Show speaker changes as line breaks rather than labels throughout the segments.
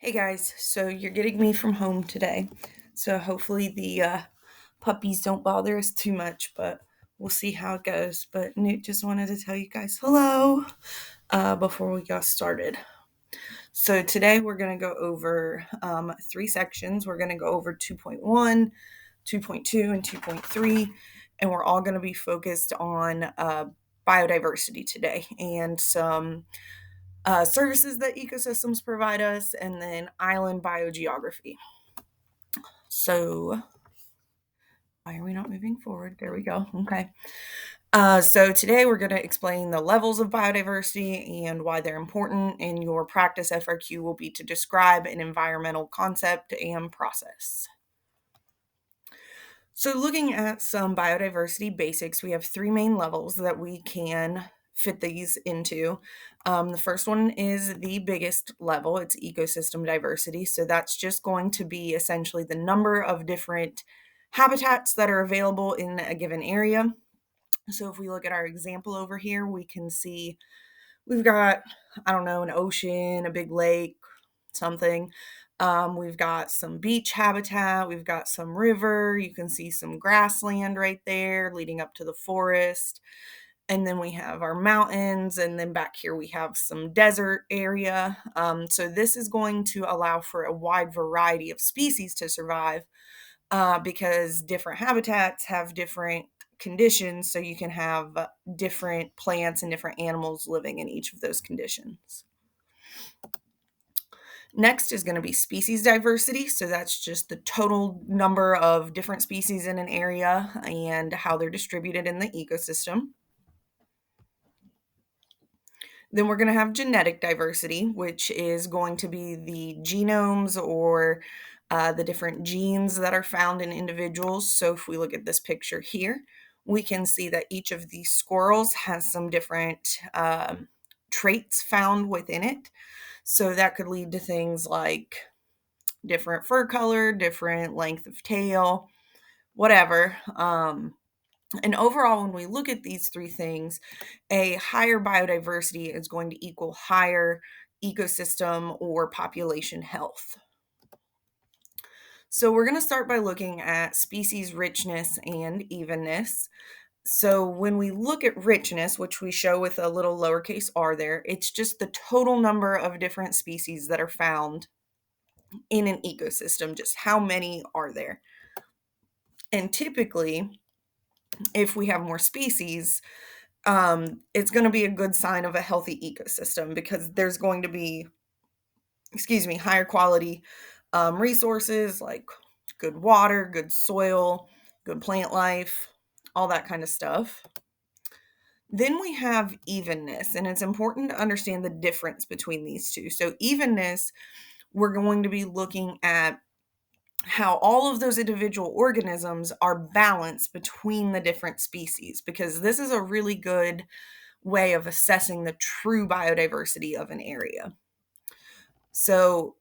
Hey guys, so you're getting me from home today. So hopefully the puppies don't bother us too much, but we'll see how it goes. But Newt just wanted to tell you guys hello before we got started. So today we're going to go over three sections. We're going to go over 2.1, 2.2, and 2.3, and we're all going to be focused on biodiversity today and some services that ecosystems provide us, and then island biogeography. So, why are we not moving forward? There we go. Okay. So, today we're going to explain the levels of biodiversity and why they're important, and your practice FRQ will be to describe an environmental concept and process. So, looking at some biodiversity basics, we have three main levels that we can fit these into. The first one is the biggest level, it's ecosystem diversity. So, that's just going to be essentially the number of different habitats that are available in a given area. So, if we look at our example over here, we can see we've got, I don't know, an ocean, a big lake, something. We've got some beach habitat, we've got some river, you can see some grassland right there leading up to the forest. And then we have our mountains, and then back here we have some desert area. So this is going to allow for a wide variety of species to survive because different habitats have different conditions. So you can have different plants and different animals living in each of those conditions. Next is going to be species diversity. So that's just the total number of different species in an area and how they're distributed in the ecosystem. Then we're going to have genetic diversity, which is going to be the genomes or the different genes that are found in individuals. So if we look at this picture here, we can see that each of these squirrels has some different traits found within it. So that could lead to things like different fur color, different length of tail, whatever. And overall, when we look at these three things, a higher biodiversity is going to equal higher ecosystem or population health. So we're going to start by looking at species richness and evenness. So when we look at richness, which we show with a little lowercase r there, it's just the total number of different species that are found in an ecosystem, just how many are there. And typically, if we have more species, it's going to be a good sign of a healthy ecosystem because there's going to be, higher quality resources like good water, good soil, good plant life, all that kind of stuff. Then we have evenness, and it's important to understand the difference between these two. So, evenness, we're going to be looking at how all of those individual organisms are balanced between the different species, because this is a really good way of assessing the true biodiversity of an area. So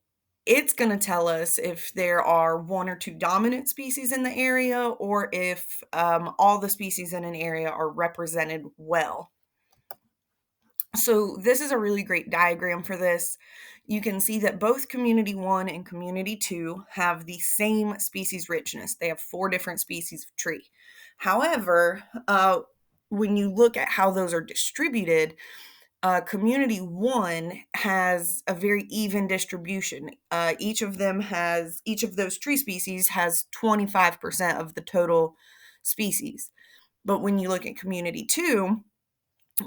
it's going to tell us if there are one or two dominant species in the area or if all the species in an area are represented well. So this is a really great diagram for this. You can see that both community 1 and community 2 have the same species richness. They have 4 different species of tree. However, when you look at how those are distributed, community 1 has a very even distribution. Each of those tree species has 25% of the total species. But when you look at community 2,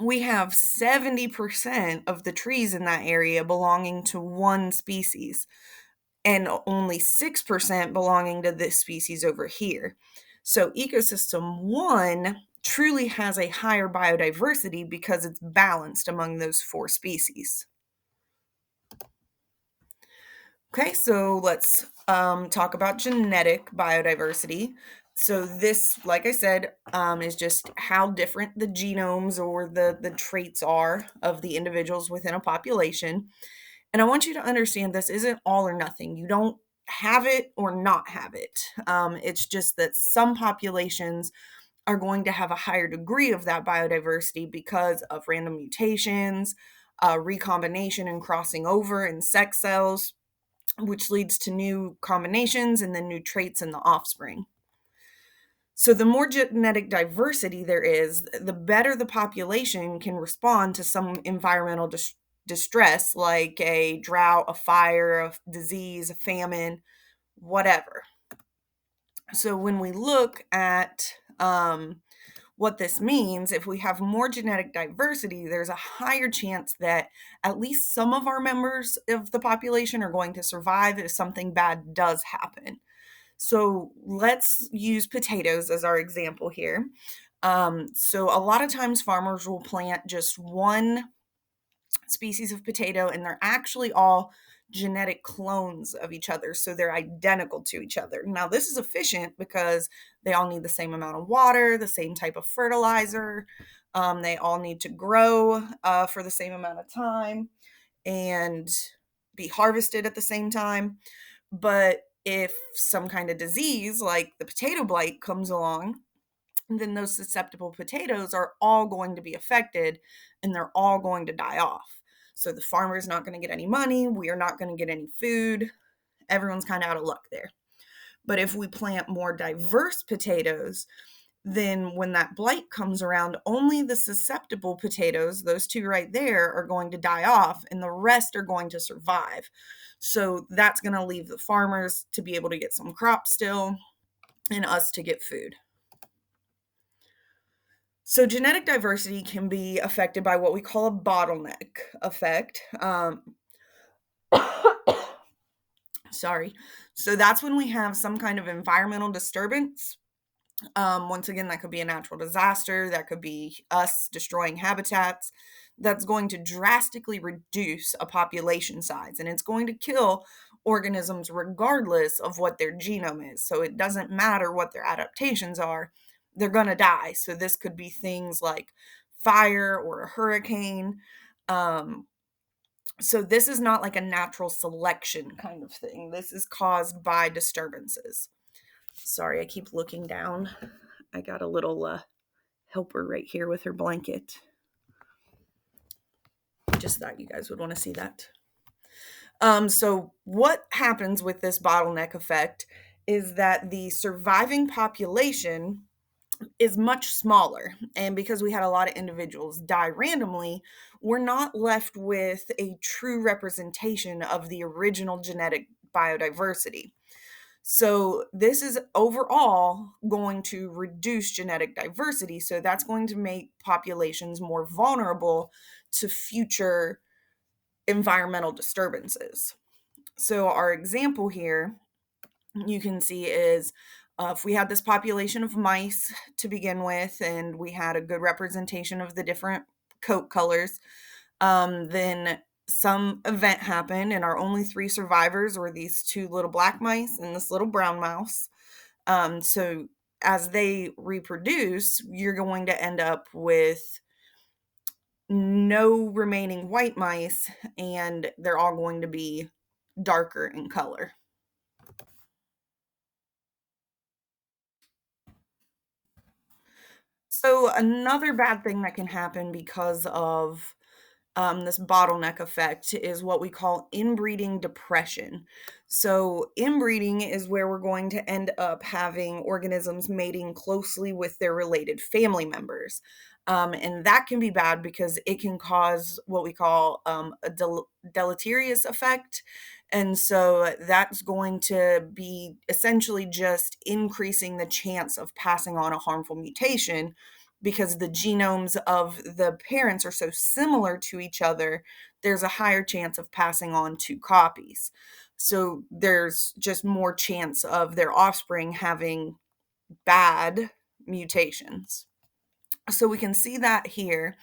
we have 70% of the trees in that area belonging to one species and only 6% belonging to this species over here. So ecosystem 1 truly has a higher biodiversity because it's balanced among those 4 species. Okay, so let's talk about genetic biodiversity. So this, like I said, is just how different the genomes or the traits are of the individuals within a population. And I want you to understand this isn't all or nothing. You don't have it or not have it. It's just that some populations are going to have a higher degree of that biodiversity because of random mutations, recombination and crossing over in sex cells. which leads to new combinations and then new traits in the offspring. So, the more genetic diversity there is, the better the population can respond to some environmental distress like a drought, a fire, a disease, a famine, whatever. So, when we look at what this means, if we have more genetic diversity, there's a higher chance that at least some of our members of the population are going to survive if something bad does happen. So let's use potatoes as our example here. So a lot of times farmers will plant just one species of potato, and they're actually all genetic clones of each other. So they're identical to each other. Now, this is efficient because they all need the same amount of water, the same type of fertilizer. They all need to grow for the same amount of time and be harvested at the same time. But if some kind of disease like the potato blight comes along, then those susceptible potatoes are all going to be affected and they're all going to die off. So the farmer is not going to get any money. We are not going to get any food. Everyone's kind of out of luck there. But if we plant more diverse potatoes, then when that blight comes around, only the susceptible potatoes, those two right there, are going to die off and the rest are going to survive. So that's going to leave the farmers to be able to get some crops still and us to get food. So genetic diversity can be affected by what we call a bottleneck effect. Sorry. So that's when we have some kind of environmental disturbance. Once again, that could be a natural disaster, that could be us destroying habitats. That's going to drastically reduce a population size, and it's going to kill organisms regardless of what their genome is. So it doesn't matter what their adaptations are, they're going to die. So this could be things like fire or a hurricane. So this is not like a natural selection kind of thing. This is caused by disturbances. Sorry, I keep looking down. I got a little helper right here with her blanket. Just thought you guys would want to see that. So what happens with this bottleneck effect is that the surviving population is much smaller. And because we had a lot of individuals die randomly, we're not left with a true representation of the original genetic biodiversity. So this is overall going to reduce genetic diversity. So that's going to make populations more vulnerable to future environmental disturbances. So our example here, you can see is if we had this population of mice to begin with, and we had a good representation of the different coat colors, then some event happened, and our only 3 survivors were these 2 little black mice and this little brown mouse. So as they reproduce, you're going to end up with no remaining white mice, and they're all going to be darker in color. So another bad thing that can happen because of this bottleneck effect is what we call inbreeding depression. So, inbreeding is where we're going to end up having organisms mating closely with their related family members. And that can be bad because it can cause what we call a deleterious effect. And so that's going to be essentially just increasing the chance of passing on a harmful mutation because the genomes of the parents are so similar to each other, there's a higher chance of passing on 2 copies. So there's just more chance of their offspring having bad mutations. So we can see that here.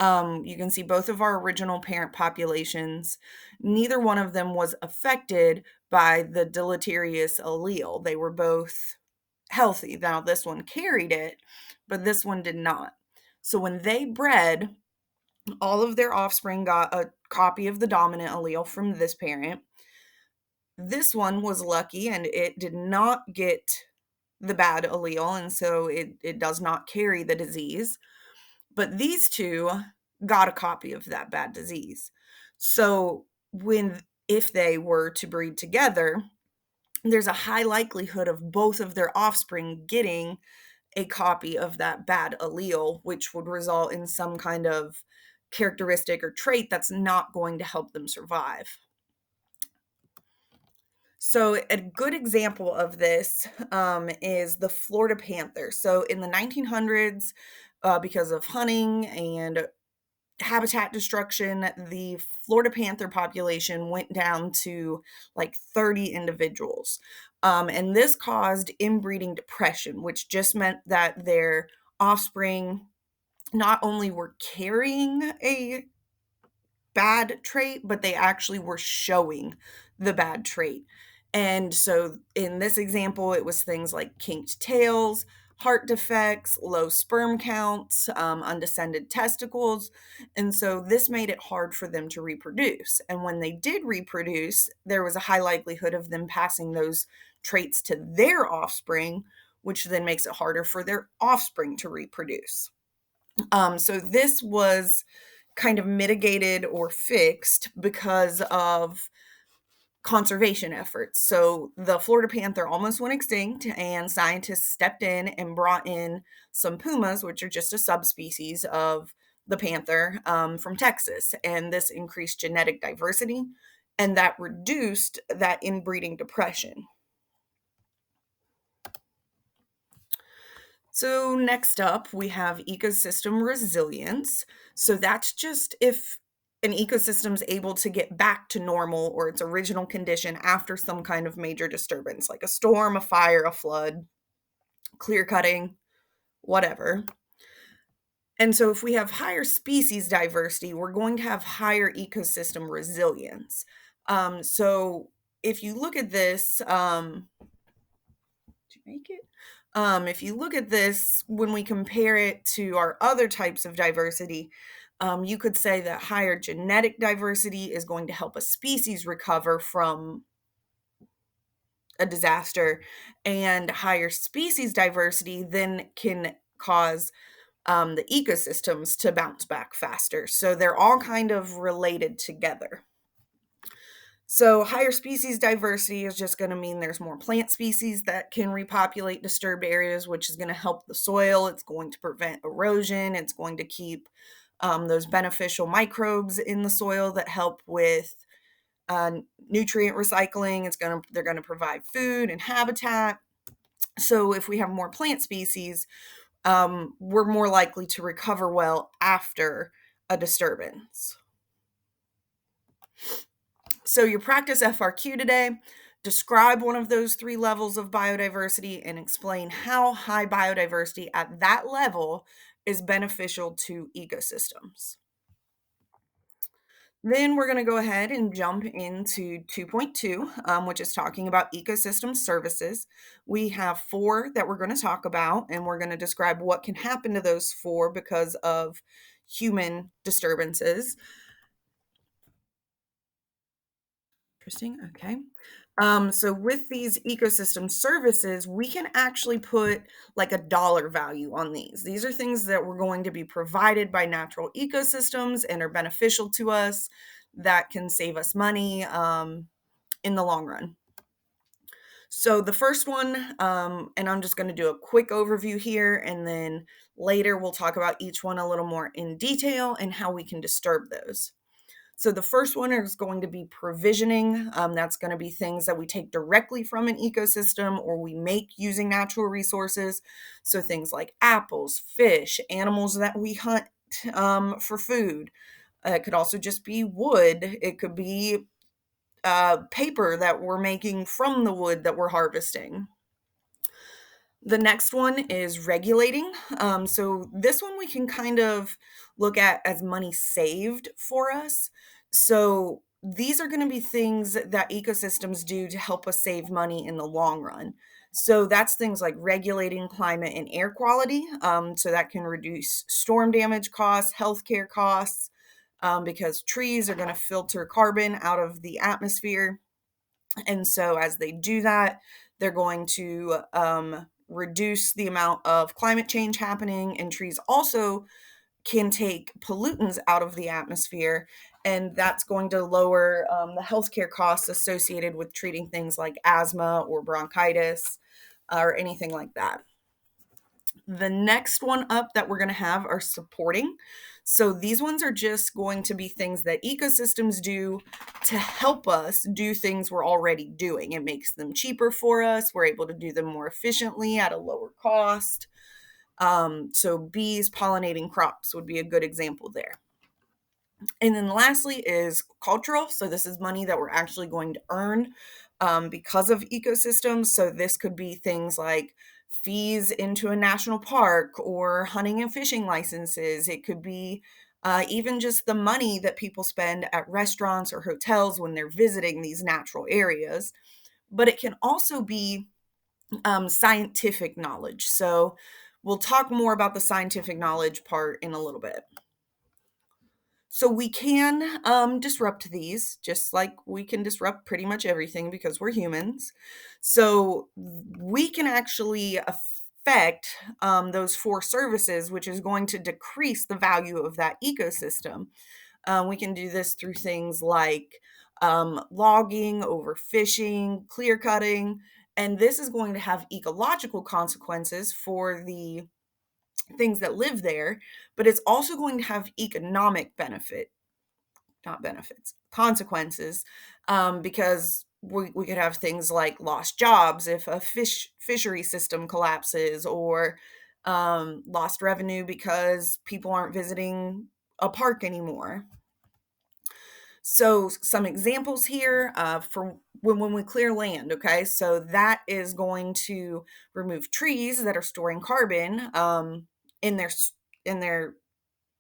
You can see both of our original parent populations. Neither one of them was affected by the deleterious allele. They were both healthy. Now, this one carried it, but this one did not. So when they bred, all of their offspring got a copy of the dominant allele from this parent. This one was lucky and it did not get the bad allele, and so it does not carry the disease. But these two got a copy of that bad disease. So when if they were to breed together, there's a high likelihood of both of their offspring getting a copy of that bad allele, which would result in some kind of characteristic or trait that's not going to help them survive. So, a good example of this is the Florida panther. So, in the 1900s, because of hunting and habitat destruction, the Florida panther population went down to like 30 individuals. And this caused inbreeding depression, which just meant that their offspring not only were carrying a bad trait, but they actually were showing the bad trait. And so in this example, it was things like kinked tails, heart defects, low sperm counts, undescended testicles. And so this made it hard for them to reproduce. And when they did reproduce, there was a high likelihood of them passing those traits to their offspring, which then makes it harder for their offspring to reproduce. So this was kind of mitigated or fixed because of conservation efforts. So the Florida panther almost went extinct, and scientists stepped in and brought in some pumas, which are just a subspecies of the panther from Texas. And this increased genetic diversity and that reduced that inbreeding depression. So, next up, we have ecosystem resilience. So, that's just if an ecosystem is able to get back to normal or its original condition after some kind of major disturbance, like a storm, a fire, a flood, clear cutting, whatever. And so, if we have higher species diversity, we're going to have higher ecosystem resilience. So, if you look at this, did you make it? If you look at this, when we compare it to our other types of diversity, you could say that higher genetic diversity is going to help a species recover from a disaster, and higher species diversity then can cause the ecosystems to bounce back faster. So they're all kind of related together. So, higher species diversity is just going to mean there's more plant species that can repopulate disturbed areas, which is going to help the soil. It's going to prevent erosion. It's going to keep those beneficial microbes in the soil that help with nutrient recycling. They're going to provide food and habitat. So, if we have more plant species, we're more likely to recover well after a disturbance. So your practice FRQ today, describe one of those three levels of biodiversity and explain how high biodiversity at that level is beneficial to ecosystems. Then we're going to go ahead and jump into 2.2, which is talking about ecosystem services. We have four that we're going to talk about, and we're going to describe what can happen to those four because of human disturbances. Interesting. Okay. So with these ecosystem services, we can actually put like a dollar value on these. These are things that we're going to be provided by natural ecosystems and are beneficial to us that can save us money in the long run. So the first one, and I'm just going to do a quick overview here, and then later we'll talk about each one a little more in detail and how we can disturb those. So the first one is going to be provisioning. That's going to be things that we take directly from an ecosystem or we make using natural resources. So things like apples, fish, animals that we hunt for food. It could also just be wood. It could be paper that we're making from the wood that we're harvesting. The next one is regulating. So this one we can kind of look at as money saved for us. So these are going to be things that ecosystems do to help us save money in the long run. So that's things like regulating climate and air quality. So that can reduce storm damage costs, healthcare costs, because trees are going to filter carbon out of the atmosphere. And so as they do that, they're going to reduce the amount of climate change happening, and trees also can take pollutants out of the atmosphere and that's going to lower the healthcare costs associated with treating things like asthma or bronchitis or anything like that. The next one up that we're going to have are supporting. So these ones are just going to be things that ecosystems do to help us do things we're already doing. It makes them cheaper for us. We're able to do them more efficiently at a lower cost. So bees pollinating crops would be a good example there. And then lastly is cultural. So this is money that we're actually going to earn because of ecosystems. So this could be things like fees into a national park or hunting and fishing licenses. It could be even just the money that people spend at restaurants or hotels when they're visiting these natural areas. But it can also be scientific knowledge. So we'll talk more about the scientific knowledge part in a little bit. So we can disrupt these just like we can disrupt pretty much everything because we're humans. So we can actually affect those four services, which is going to decrease the value of that ecosystem. We can do this through things like logging, overfishing, clear cutting, and this is going to have ecological consequences for the things that live there, but it's also going to have economic benefit, not benefits, consequences, because we could have things like lost jobs if a fishery system collapses, or lost revenue because people aren't visiting a park anymore. So some examples here for when we clear land, okay? So that is going to remove trees that are storing carbon in their in their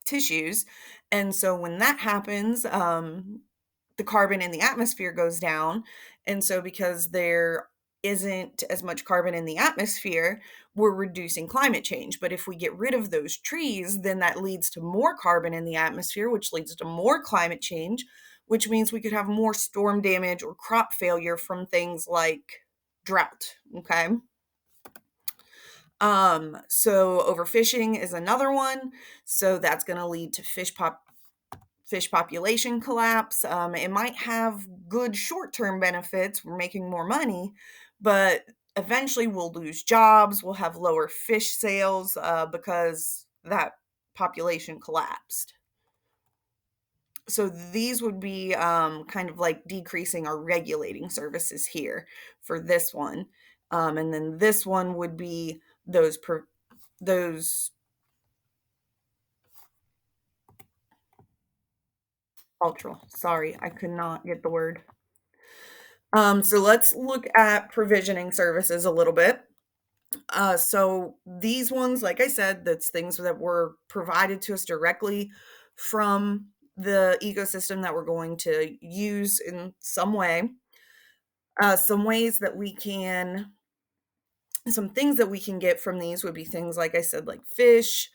tissues. And so when that happens, the carbon in the atmosphere goes down. And so because there isn't as much carbon in the atmosphere, we're reducing climate change. But if we get rid of those trees, then that leads to more carbon in the atmosphere, which leads to more climate change, which means we could have more storm damage or crop failure from things like drought. Okay. So overfishing is another one. So that's going to lead to fish population collapse. It might have good short-term benefits. We're making more money, but eventually we'll lose jobs. We'll have lower fish sales because that population collapsed. So these would be kind of like decreasing our regulating services here for this one. And then this one would be those cultural. Sorry, I could not get the word. So let's look at provisioning services a little bit. So these ones, like I said, that's things that were provided to us directly from the ecosystem that we're going to use in some way. Some ways that we can, some things that we can get from these would be things, like I said, like fish,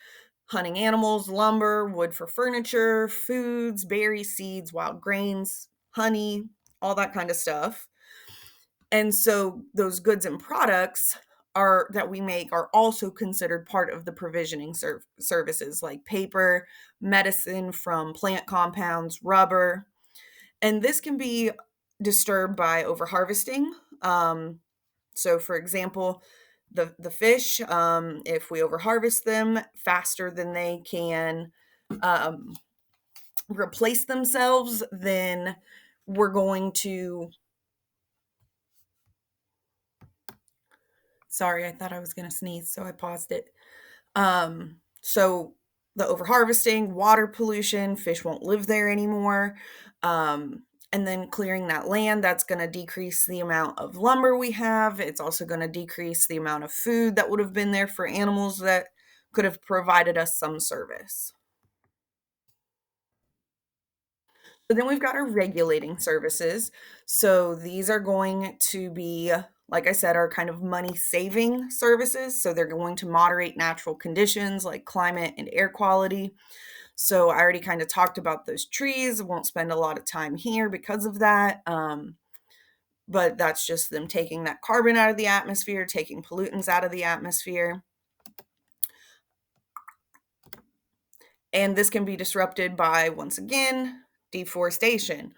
hunting animals, lumber, wood for furniture, foods, berries, seeds, wild grains, honey, all that kind of stuff. And so those goods and products are that we make are also considered part of the provisioning services, like paper, medicine from plant compounds, rubber. And this can be disturbed by overharvesting. So for example, the fish, if we overharvest them faster than they can um, replace themselves, then we're going to, sorry, I thought I was going to sneeze, so I paused it. So the overharvesting, water pollution, fish won't live there anymore. And then clearing that land, that's going to decrease the amount of lumber we have. It's also going to decrease the amount of food that would have been there for animals that could have provided us some service. So then we've got our regulating services. So these are going to be, like I said, our kind of money saving services. So they're going to moderate natural conditions like climate and air quality. So I already kind of talked about those trees. I won't spend a lot of time here because of that. But that's just them taking that carbon out of the atmosphere, taking pollutants out of the atmosphere. And this can be disrupted by, once again, deforestation.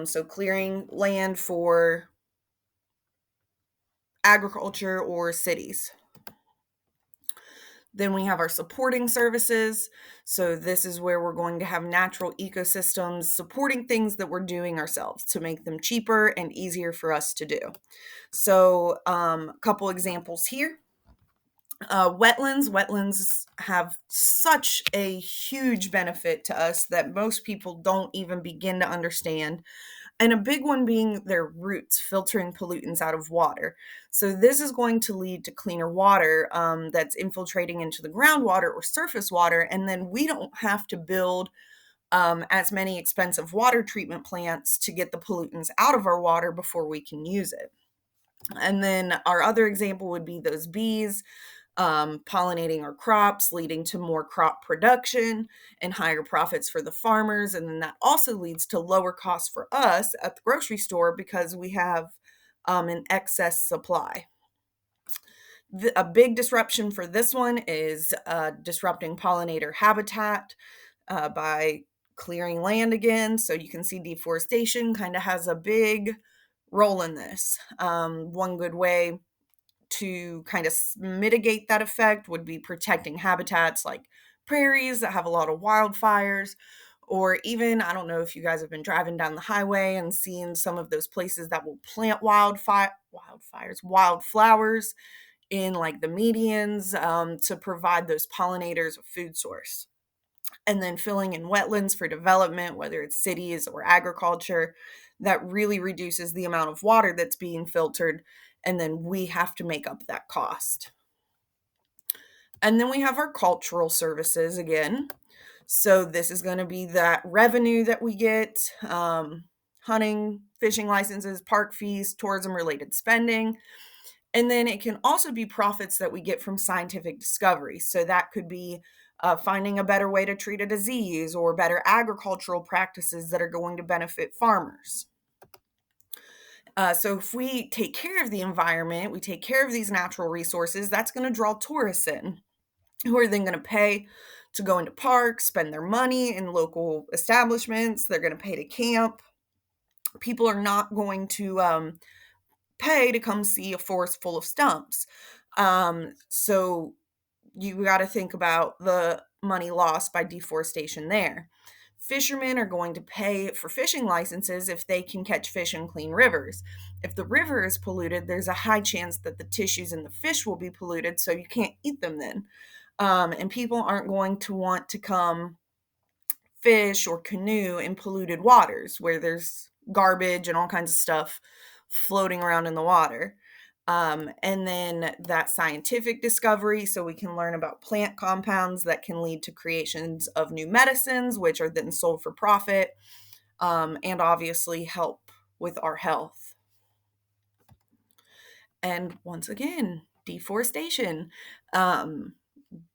So clearing land for agriculture or cities. Then we have our supporting services. So this is where we're going to have natural ecosystems supporting things that we're doing ourselves to make them cheaper and easier for us to do. So a couple examples here. Wetlands have such a huge benefit to us that most people don't even begin to understand. And a big one being their roots filtering pollutants out of water. So this is going to lead to cleaner water that's infiltrating into the groundwater or surface water. And then we don't have to build as many expensive water treatment plants to get the pollutants out of our water before we can use it. And then our other example would be those bees pollinating our crops, leading to more crop production and higher profits for the farmers. And then that also leads to lower costs for us at the grocery store because we have an excess supply. A big disruption for this one is disrupting pollinator habitat by clearing land again. So you can see deforestation kind of has a big role in this. One good way to kind of mitigate that effect would be protecting habitats like prairies that have a lot of wildfires, or even, I don't know if you guys have been driving down the highway and seeing some of those places that will plant wildflowers in like the medians to provide those pollinators a food source. And then filling in wetlands for development, whether it's cities or agriculture, that really reduces the amount of water that's being filtered. And then we have to make up that cost. And then we have our cultural services again. So this is going to be that revenue that we get, hunting, fishing licenses, park fees, tourism related spending. And then it can also be profits that we get from scientific discovery. So that could be finding a better way to treat a disease or better agricultural practices that are going to benefit farmers. So if we take care of the environment, we take care of these natural resources, that's going to draw tourists in who are then going to pay to go into parks, spend their money in local establishments. They're going to pay to camp. People are not going to pay to come see a forest full of stumps. So you got to think about the money lost by deforestation there. Fishermen are going to pay for fishing licenses if they can catch fish in clean rivers. If the river is polluted, there's a high chance that the tissues in the fish will be polluted, so you can't eat them then. And people aren't going to want to come fish or canoe in polluted waters where there's garbage and all kinds of stuff floating around in the water. And then that scientific discovery, so we can learn about plant compounds that can lead to creations of new medicines, which are then sold for profit, and obviously help with our health. And once again, deforestation.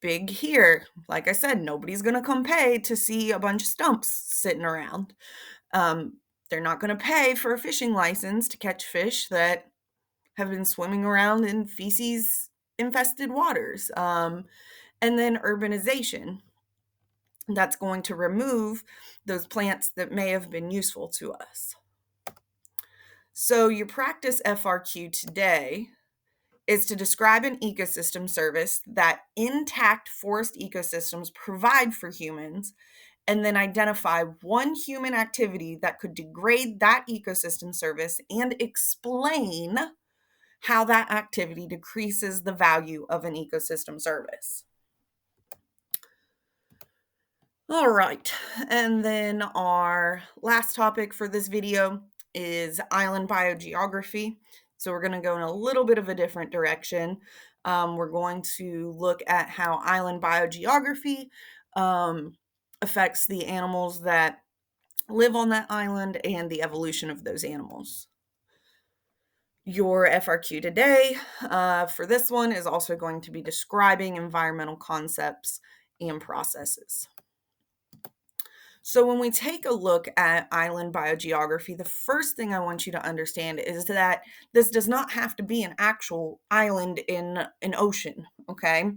Big here. Like I said, nobody's going to come pay to see a bunch of stumps sitting around. They're not going to pay for a fishing license to catch fish that have been swimming around in feces infested waters. And then urbanization. That's going to remove those plants that may have been useful to us. So your practice FRQ today is to describe an ecosystem service that intact forest ecosystems provide for humans, and then identify one human activity that could degrade that ecosystem service and explain how that activity decreases the value of an ecosystem service. All right, and then our last topic for this video is island biogeography. So we're going to go in a little bit of a different direction. We're going to look at how island biogeography affects the animals that live on that island and the evolution of those animals. Your FRQ today for this one is also going to be describing environmental concepts and processes. So when we take a look at island biogeography, the first thing I want you to understand is that this does not have to be an actual island in an ocean, okay?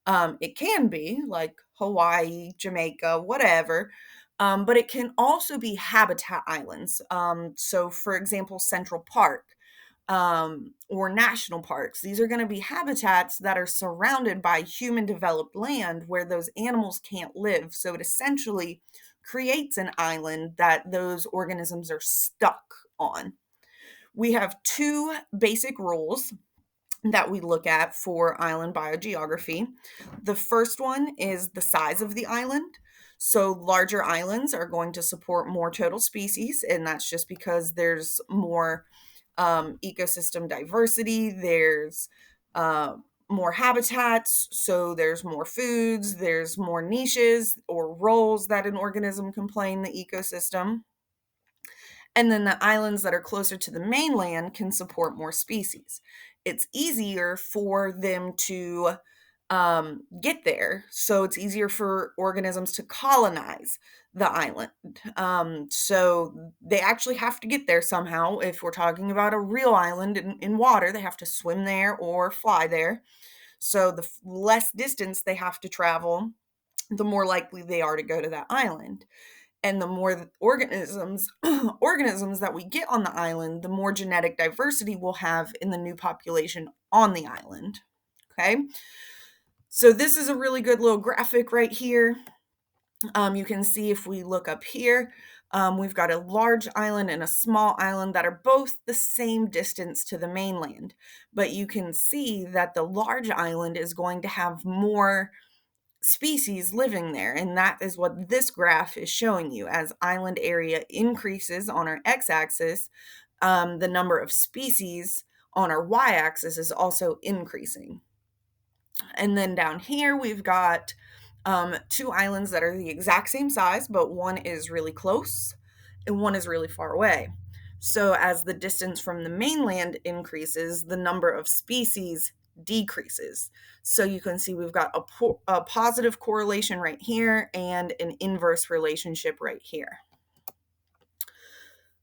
It can be like Hawaii, Jamaica, whatever, But it can also be habitat islands. So, for example, Central Park or national parks. These are going to be habitats that are surrounded by human developed land where those animals can't live. So, it essentially creates an island that those organisms are stuck on. We have two basic rules that we look at for island biogeography. The first one is the size of the island. So, larger islands are going to support more total species, and that's just because there's more ecosystem diversity, there's uh, more habitats, so there's more foods, there's more niches or roles that an organism can play in the ecosystem. And then the islands that are closer to the mainland can support more species. It's easier for them to get there. So it's easier for organisms to colonize the island. So they actually have to get there somehow. If we're talking about a real island in water, they have to swim there or fly there. So the less distance they have to travel, the more likely they are to go to that island, and the more organisms organisms that we get on the island, the more genetic diversity we'll have in the new population on the island. Okay, so this is a really good little graphic right here. You can see if we look up here, we've got a large island and a small island that are both the same distance to the mainland, but you can see that the large island is going to have more species living there. And that is what this graph is showing you. As island area increases on our x-axis, the number of species on our y-axis is also increasing. And then down here, we've got two islands that are the exact same size, but one is really close and one is really far away. So as the distance from the mainland increases, the number of species decreases. So you can see we've got a positive correlation right here and an inverse relationship right here.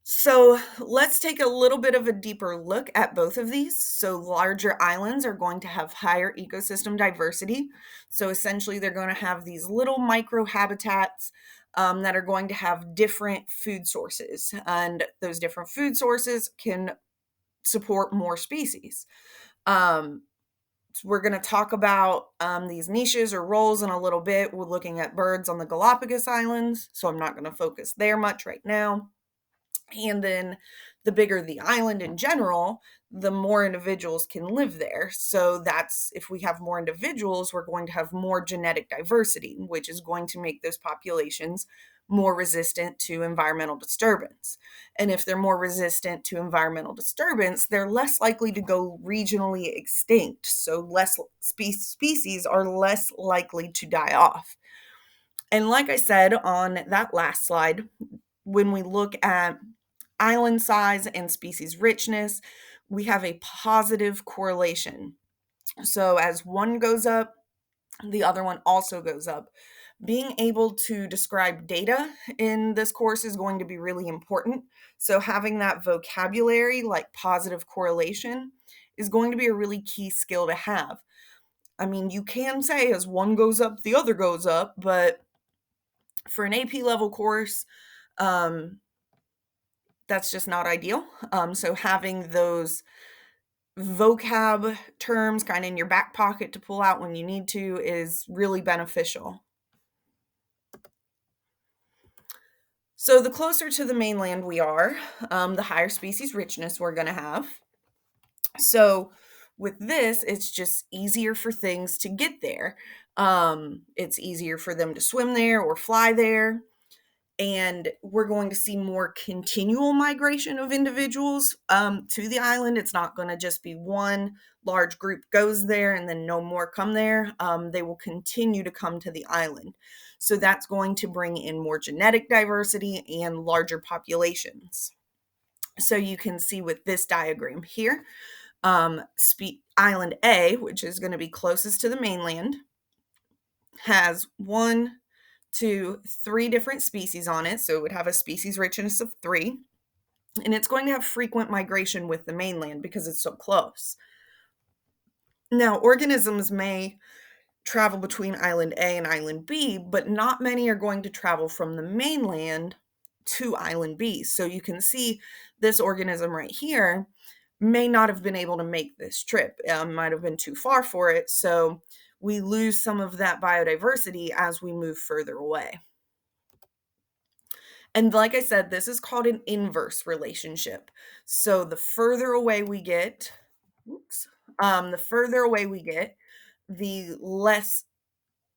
So let's take a little bit of a deeper look at both of these. So larger islands are going to have higher ecosystem diversity. So essentially they're going to have these little micro habitats that are going to have different food sources. And those different food sources can support more species. We're going to talk about these niches or roles in a little bit. We're looking at birds on the Galapagos Islands, so I'm not going to focus there much right now. And then the bigger the island in general, the more individuals can live there. So that's, if we have more individuals, we're going to have more genetic diversity, which is going to make those populations more resistant to environmental disturbance. And if they're more resistant to environmental disturbance, they're less likely to go regionally extinct. So less species are less likely to die off. And like I said on that last slide, when we look at island size and species richness, we have a positive correlation. So as one goes up, the other one also goes up. Being able to describe data in this course is going to be really important. So having that vocabulary like positive correlation is going to be a really key skill to have. I mean, you can say as one goes up, the other goes up, but for an AP level course, that's just not ideal. So having those vocab terms kind of in your back pocket to pull out when you need to is really beneficial. So the closer to the mainland we are, the higher species richness we're going to have. So with this, it's just easier for things to get there. It's easier for them to swim there or fly there. And we're going to see more continual migration of individuals to the island. It's not going to just be one large group goes there and then no more come there. They will continue to come to the island. So that's going to bring in more genetic diversity and larger populations. So you can see with this diagram here, Island A, which is going to be closest to the mainland, has 1, 2, 3 different species on it. So it would have a species richness of 3. And it's going to have frequent migration with the mainland because it's so close. Now, organisms may travel between island A and island B, but not many are going to travel from the mainland to island B. So you can see this organism right here may not have been able to make this trip, might have been too far for it. So we lose some of that biodiversity as we move further away. And like I said, this is called an inverse relationship. So the further away we get, oops, the further away we get, the less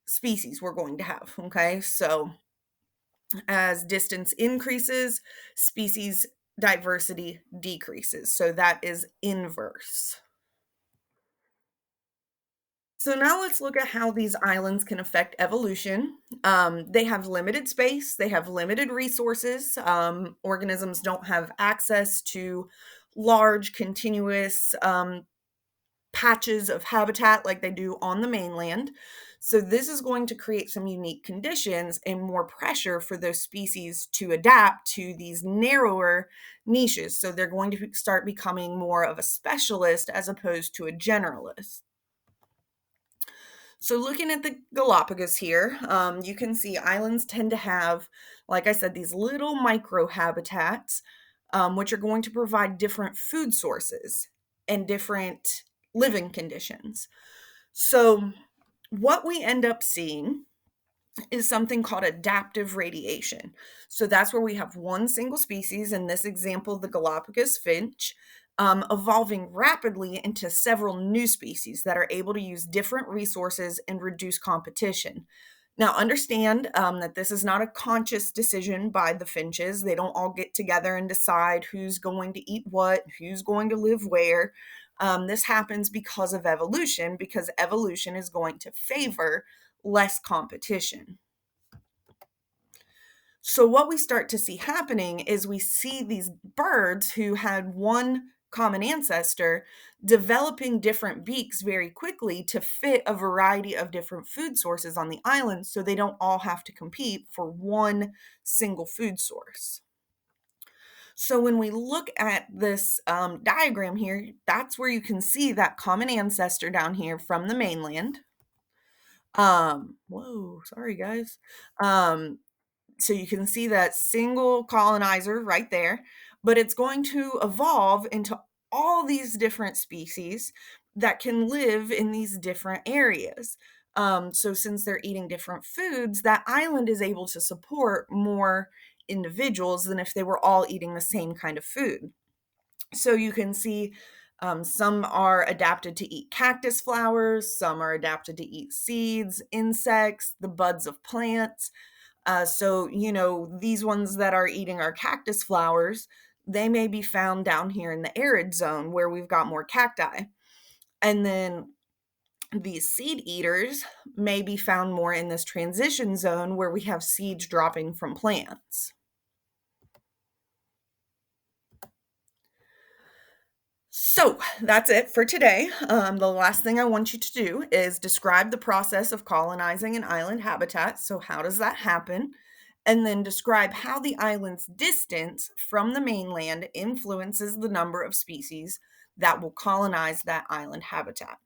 species we're going to have. Okay. So as distance increases, species diversity decreases. So that is inverse. So now let's look at how these islands can affect evolution. They have limited space, they have limited resources. Organisms don't have access to large, continuous patches of habitat like they do on the mainland. So, this is going to create some unique conditions and more pressure for those species to adapt to these narrower niches. So, they're going to start becoming more of a specialist as opposed to a generalist. So, looking at the Galapagos here, you can see islands tend to have, like I said, these little micro habitats, which are going to provide different food sources and different living conditions. So, what we end up seeing is something called adaptive radiation. So that's where we have one single species, in this example, the Galapagos finch, evolving rapidly into several new species that are able to use different resources and reduce competition. Now, understand that this is not a conscious decision by the finches. They don't all get together and decide who's going to eat what, who's going to live where. This happens because of evolution, because evolution is going to favor less competition. So, what we start to see happening is we see these birds who had one common ancestor developing different beaks very quickly to fit a variety of different food sources on the island so they don't all have to compete for one single food source. So, when we look at this diagram here, that's where you can see that common ancestor down here from the mainland. Whoa, sorry guys. Um, so you can see that single colonizer right there, but it's going to evolve into all these different species that can live in these different areas. So since they're eating different foods, that island is able to support more individuals than if they were all eating the same kind of food. So you can see some are adapted to eat cactus flowers, some are adapted to eat seeds, insects, the buds of plants. These ones that are eating our cactus flowers, they may be found down here in the arid zone where we've got more cacti. And then these seed eaters may be found more in this transition zone where we have seeds dropping from plants. So that's it for today. The last thing I want you to do is describe the process of colonizing an island habitat. So, how does that happen? And then describe how the island's distance from the mainland influences the number of species that will colonize that island habitat.